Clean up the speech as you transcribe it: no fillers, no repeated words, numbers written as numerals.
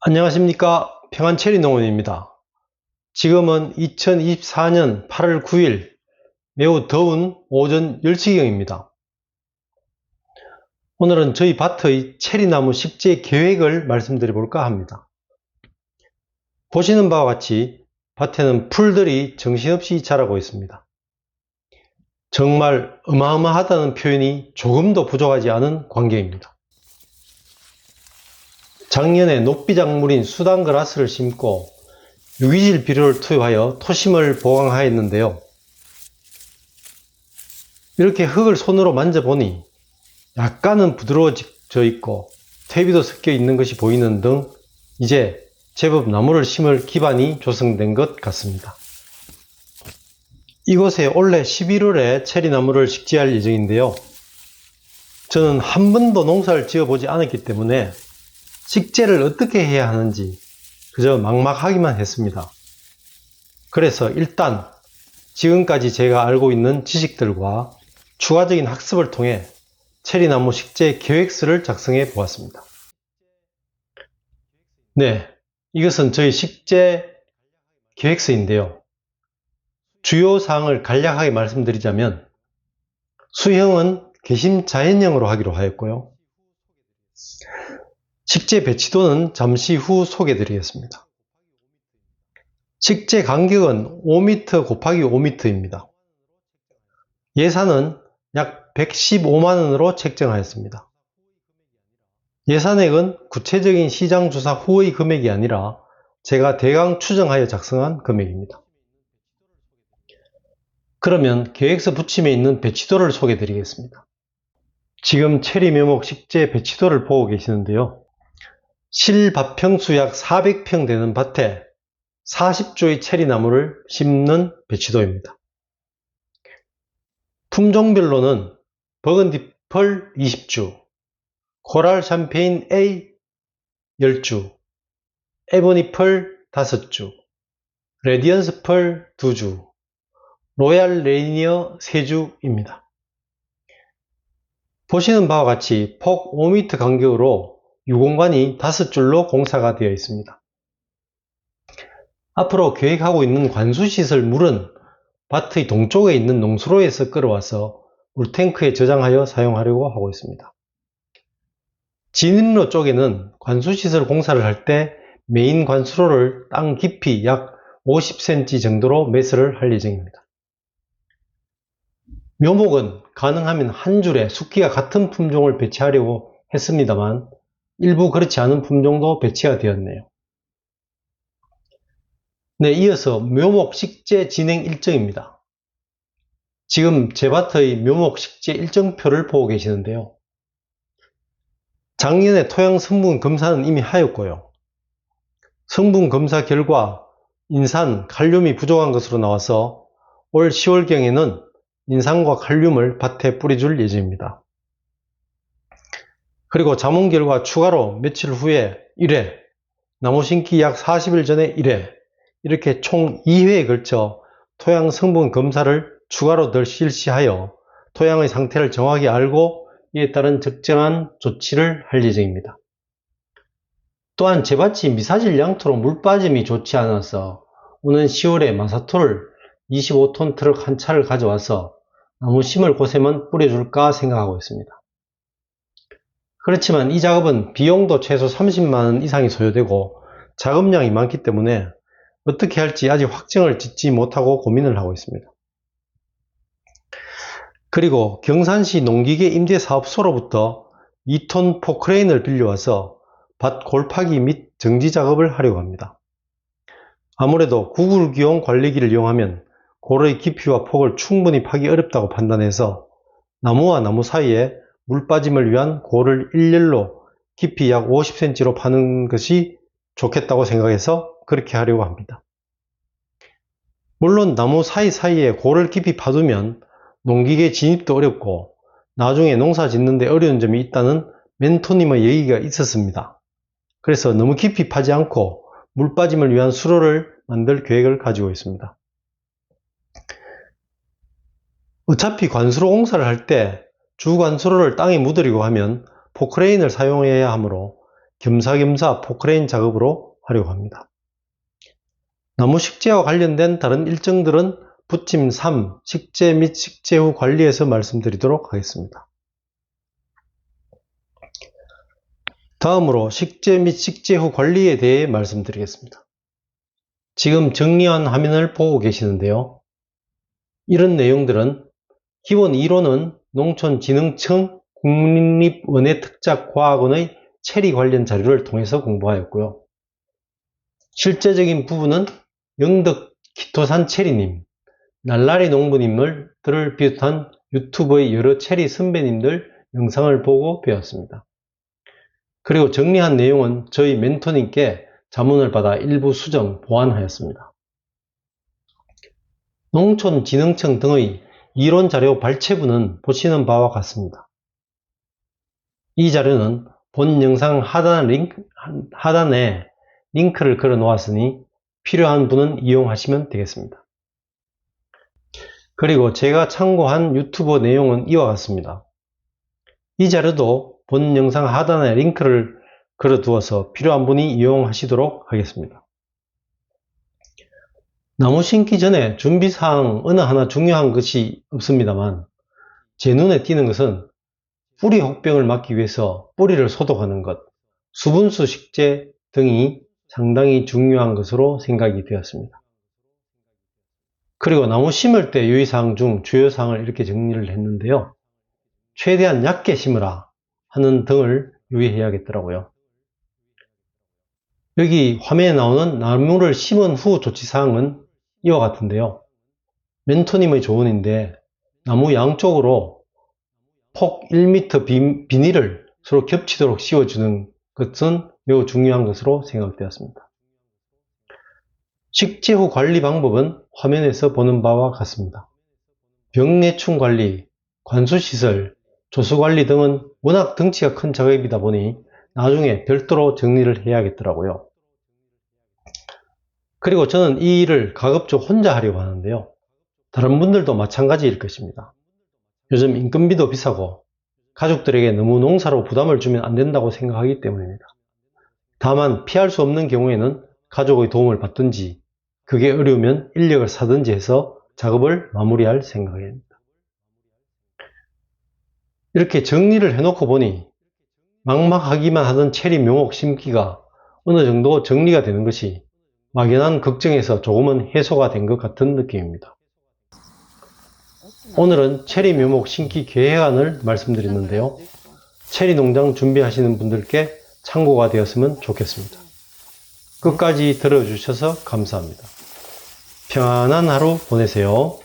안녕하십니까, 평안체리농원입니다. 지금은 2024년 8월 9일 매우 더운 오전 10시경입니다. 오늘은 저희 밭의 체리나무 식재 계획을 말씀드려 볼까 합니다. 보시는 바와 같이 밭에는 풀들이 정신없이 자라고 있습니다. 정말 어마어마하다는 표현이 조금도 부족하지 않은 광경입니다. 작년에 녹비작물인 수단그라스를 심고 유기질 비료를 투여하여 토심을 보강하였는데요. 이렇게 흙을 손으로 만져보니 약간은 부드러워져 있고 퇴비도 섞여 있는 것이 보이는 등 이제 제법 나무를 심을 기반이 조성된 것 같습니다. 이곳에 올해 11월에 체리나무를 식재할 예정인데요. 저는 한 번도 농사를 지어보지 않았기 때문에 식재를 어떻게 해야 하는지 그저 막막하기만 했습니다. 그래서 일단 지금까지 제가 알고 있는 지식들과 추가적인 학습을 통해 체리나무 식재 계획서를 작성해 보았습니다. 네, 이것은 저희 식재 계획서인데요. 주요 사항을 간략하게 말씀드리자면 수형은 개심자연형으로 하기로 하였고요. 식재 배치도는 잠시 후 소개해 드리겠습니다. 식재 간격은 5m 곱하기 5m입니다. 예산은 약 115만원으로 책정하였습니다. 예산액은 구체적인 시장 조사 후의 금액이 아니라 제가 대강 추정하여 작성한 금액입니다. 그러면 계획서 부침에 있는 배치도를 소개해 드리겠습니다. 지금 체리 묘목 식재 배치도를 보고 계시는데요. 실밭평수 약 400평 되는 밭에 40조의 체리나무를 심는 배치도입니다. 품종별로는 버건디 펄 20주, 코랄 샴페인 A 10주, 에보니 펄 5주, 레디언스 펄 2주, 로얄 레이니어 3주입니다. 보시는 바와 같이 폭 5m 간격으로 유공관이 5줄로 공사가 되어 있습니다. 앞으로 계획하고 있는 관수시설 물은 밭의 동쪽에 있는 농수로에서 끌어와서 물탱크에 저장하여 사용하려고 하고 있습니다. 진입로 쪽에는 관수시설 공사를 할 때 메인 관수로를 땅 깊이 약 50cm 정도로 매설을 할 예정입니다. 묘목은 가능하면 한 줄에 숫기가 같은 품종을 배치하려고 했습니다만 일부 그렇지 않은 품종도 배치가 되었네요. 네, 이어서 묘목 식재 진행 일정입니다. 지금 제 밭의 묘목 식재 일정표를 보고 계시는데요. 작년에 토양 성분 검사는 이미 하였고요. 성분 검사 결과 인산, 칼륨이 부족한 것으로 나와서 올 10월경에는 인산과 칼륨을 밭에 뿌려줄 예정입니다. 그리고 자문 결과 추가로 며칠 후에 1회, 나무 심기 약 40일 전에 1회, 이렇게 총 2회에 걸쳐 토양 성분 검사를 추가로 더 실시하여 토양의 상태를 정확히 알고 이에 따른 적정한 조치를 할 예정입니다. 또한 제 밭이 미사질 양토로 물빠짐이 좋지 않아서 오는 10월에 마사토를 25톤 트럭 한 차를 가져와서 나무 심을 곳에만 뿌려줄까 생각하고 있습니다. 그렇지만 이 작업은 비용도 최소 30만원 이상이 소요되고 작업량이 많기 때문에 어떻게 할지 아직 확정을 짓지 못하고 고민을 하고 있습니다. 그리고 경산시 농기계 임대사업소로부터 2톤 포크레인을 빌려와서 밭 골파기 및 정지 작업을 하려고 합니다. 아무래도 구글기용 관리기를 이용하면 골의 깊이와 폭을 충분히 파기 어렵다고 판단해서 나무와 나무 사이에 물 빠짐을 위한 골을 일렬로 깊이 약 50cm로 파는 것이 좋겠다고 생각해서 그렇게 하려고 합니다. 물론 나무 사이사이에 골을 깊이 파두면 농기계 진입도 어렵고 나중에 농사 짓는 데 어려운 점이 있다는 멘토님의 얘기가 있었습니다. 그래서 너무 깊이 파지 않고 물 빠짐을 위한 수로를 만들 계획을 가지고 있습니다. 어차피 관수로 공사를 할 때 주관수로를 땅에 묻으려고 하면 포크레인을 사용해야 하므로 겸사겸사 포크레인 작업으로 하려고 합니다. 나무 식재와 관련된 다른 일정들은 부침 3, 식재 및 식재 후 관리에서 말씀드리도록 하겠습니다. 다음으로 식재 및 식재 후 관리에 대해 말씀드리겠습니다. 지금 정리한 화면을 보고 계시는데요. 이런 내용들은 기본 이론은 농촌진흥청 국립원예특작과학원의 체리 관련 자료를 통해서 공부하였고요. 실제적인 부분은 영덕 기토산 체리님, 날라리 농부님들을 비롯한 유튜브의 여러 체리 선배님들 영상을 보고 배웠습니다. 그리고 정리한 내용은 저희 멘토님께 자문을 받아 일부 수정, 보완하였습니다. 농촌진흥청 등의 이론 자료 발췌부는 보시는 바와 같습니다. 이 자료는 본 영상 하단에 링크를 걸어 놓았으니 필요한 분은 이용하시면 되겠습니다. 그리고 제가 참고한 유튜브 내용은 이와 같습니다. 이 자료도 본 영상 하단에 링크를 걸어 두어서 필요한 분이 이용하시도록 하겠습니다. 나무 심기 전에 준비사항 어느 하나 중요한 것이 없습니다만 제 눈에 띄는 것은 뿌리 혹병을 막기 위해서 뿌리를 소독하는 것, 수분수 식재 등이 상당히 중요한 것으로 생각이 되었습니다. 그리고 나무 심을 때 유의사항 중 주요사항을 이렇게 정리를 했는데요. 최대한 얕게 심으라 하는 등을 유의해야겠더라고요. 여기 화면에 나오는 나무를 심은 후 조치사항은 이와 같은데요. 멘토님의 조언인데 나무 양쪽으로 폭 1m 비닐을 서로 겹치도록 씌워주는 것은 매우 중요한 것으로 생각되었습니다. 식재 후 관리 방법은 화면에서 보는 바와 같습니다. 병해충 관리, 관수시설, 조수관리 등은 워낙 덩치가 큰 작업이다 보니 나중에 별도로 정리를 해야겠더라고요. 그리고 저는 이 일을 가급적 혼자 하려고 하는데요. 다른 분들도 마찬가지일 것입니다. 요즘 인건비도 비싸고 가족들에게 너무 농사로 부담을 주면 안 된다고 생각하기 때문입니다. 다만 피할 수 없는 경우에는 가족의 도움을 받든지 그게 어려우면 인력을 사든지 해서 작업을 마무리할 생각입니다. 이렇게 정리를 해놓고 보니 막막하기만 하던 체리 묘목 심기가 어느 정도 정리가 되는 것이 막연한 걱정에서 조금은 해소가 된 것 같은 느낌입니다. 오늘은 체리 묘목 심기 계획안을 말씀드렸는데요. 체리 농장 준비하시는 분들께 참고가 되었으면 좋겠습니다. 끝까지 들어주셔서 감사합니다. 평안한 하루 보내세요.